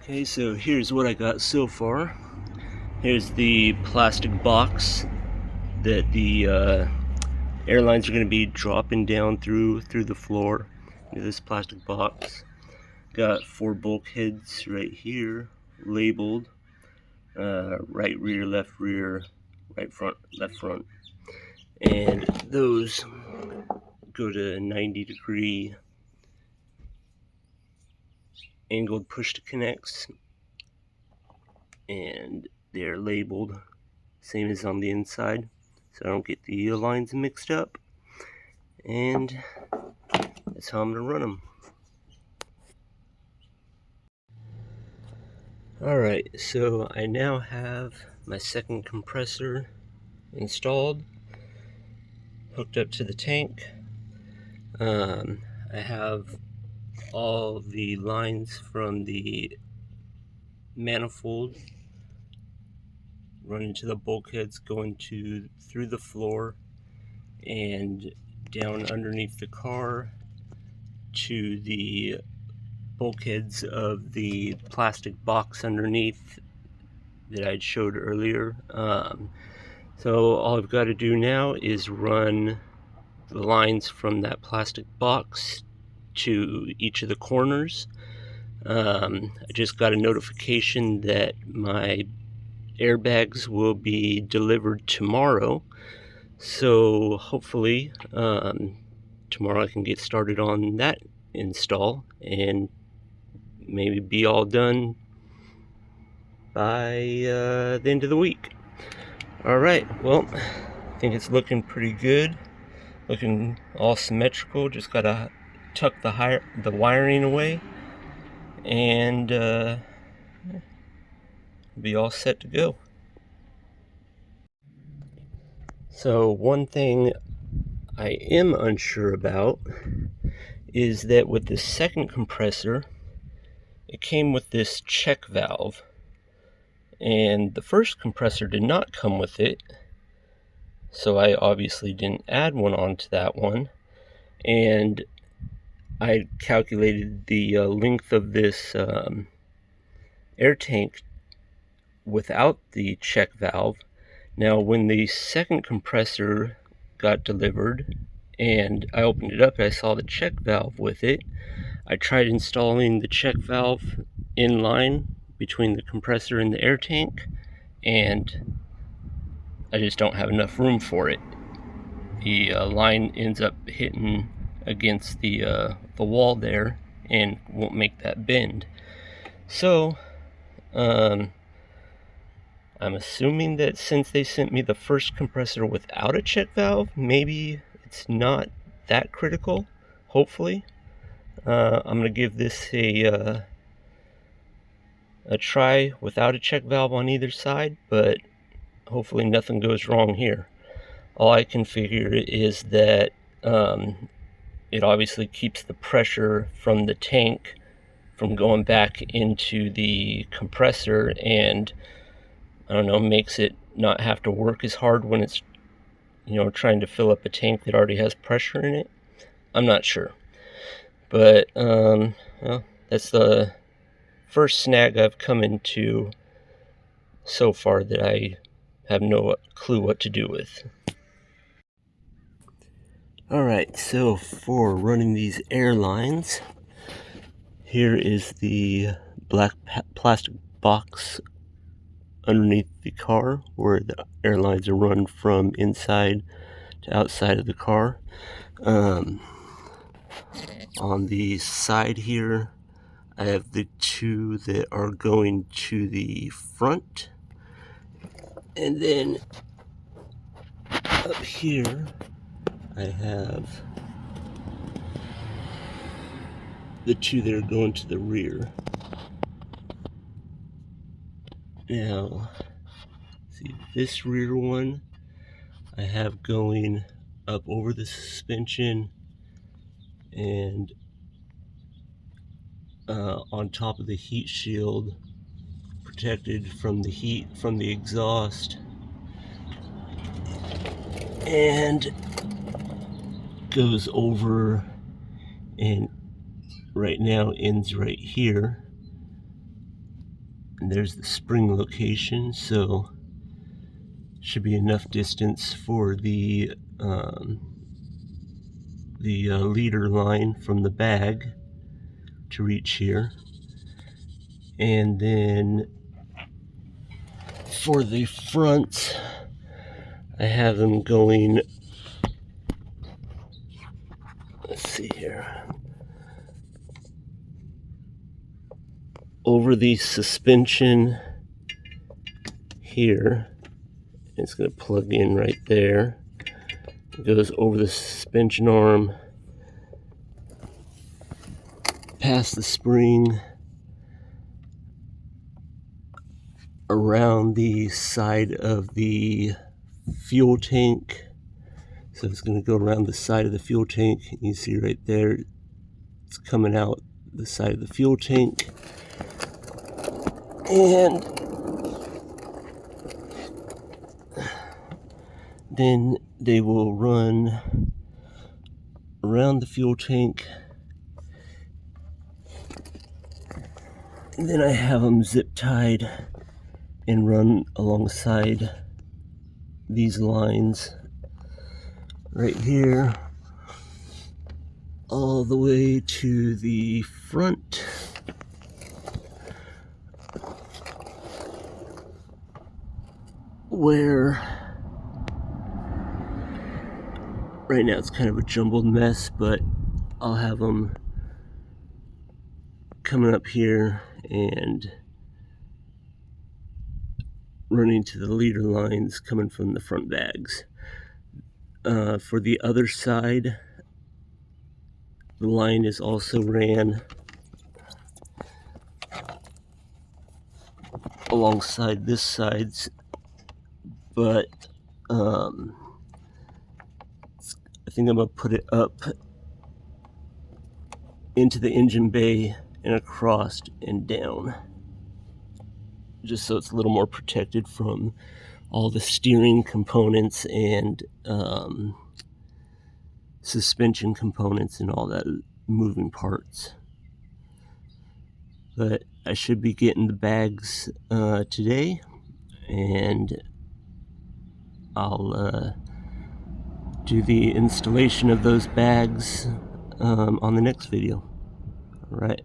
Okay, so here's what I got so far. Here's the plastic box that the airlines are going to be dropping down through the floor into this plastic box. Got 4 bulkheads right here labeled right rear, left front, left front, and those go to 90-degree angled push to connects, and they're labeled same as on the inside, so I don't get the lines mixed up, and that's how I'm going to run them. Alright, so I now have my second compressor installed, hooked up to the tank. I have all the lines from the manifold running to the bulkheads, going through the floor and down underneath the car to the bulkheads of the plastic box underneath that I'd showed earlier. So all I've got to do now is run the lines from that plastic box to each of the corners. I just got a notification that my airbags will be delivered tomorrow, so hopefully tomorrow I can get started on that install and maybe be all done by the end of the week. Alright, well, I think it's looking pretty good, looking all symmetrical. Just gotta tuck the wiring away and be all set to go. So one thing I am unsure about is that with the second compressor, it came with this check valve, and the first compressor did not come with it, so I obviously didn't add one onto that one. And I calculated the length of this air tank without the check valve. Now when the second compressor got delivered and I opened it up, I saw the check valve with it. I tried installing the check valve in line between the compressor and the air tank, and I just don't have enough room for it. The line ends up hitting against the wall there and won't make that bend. So I'm assuming that since they sent me the first compressor without a check valve, maybe it's not that critical, hopefully. I'm going to give this a try without a check valve on either side, but hopefully nothing goes wrong here. All I can figure is that it obviously keeps the pressure from the tank from going back into the compressor, and I don't know, makes it not have to work as hard when it's, trying to fill up a tank that already has pressure in it. I'm not sure. But well, that's the first snag I've come into so far that I have no clue what to do with. Alright, so for running these airlines, here is the black plastic box underneath the car where the airlines are run from inside to outside of the car. On the side here, I have the 2 that are going to the front, and then up here I have the 2 that are going to the rear. Now, see, this rear one I have going up over the suspension and on top of the heat shield, protected from the heat from the exhaust, and goes over and right now ends right here And there's the spring location, so should be enough distance for the leader line from the bag to reach here. And then for the front, I have them going, let's see here, over the suspension here. It's going to plug in right there. It goes over the suspension arm, past the spring, around the side of the fuel tank. So it's going to go around the side of the fuel tank. You see right there, it's coming out the side of the fuel tank. And then they will run around the fuel tank. And then I have them zip tied and run alongside these lines right here, all the way to the front. Where right now it's kind of a jumbled mess, but I'll have them coming up here and running to the leader lines coming from the front bags. For the other side, the line is also ran alongside this side's, but I think I'm going to put it up into the engine bay and across and down, just so it's a little more protected from all the steering components and suspension components and all that moving parts. But I should be getting the bags today, and I'll do the installation of those bags on the next video. All right.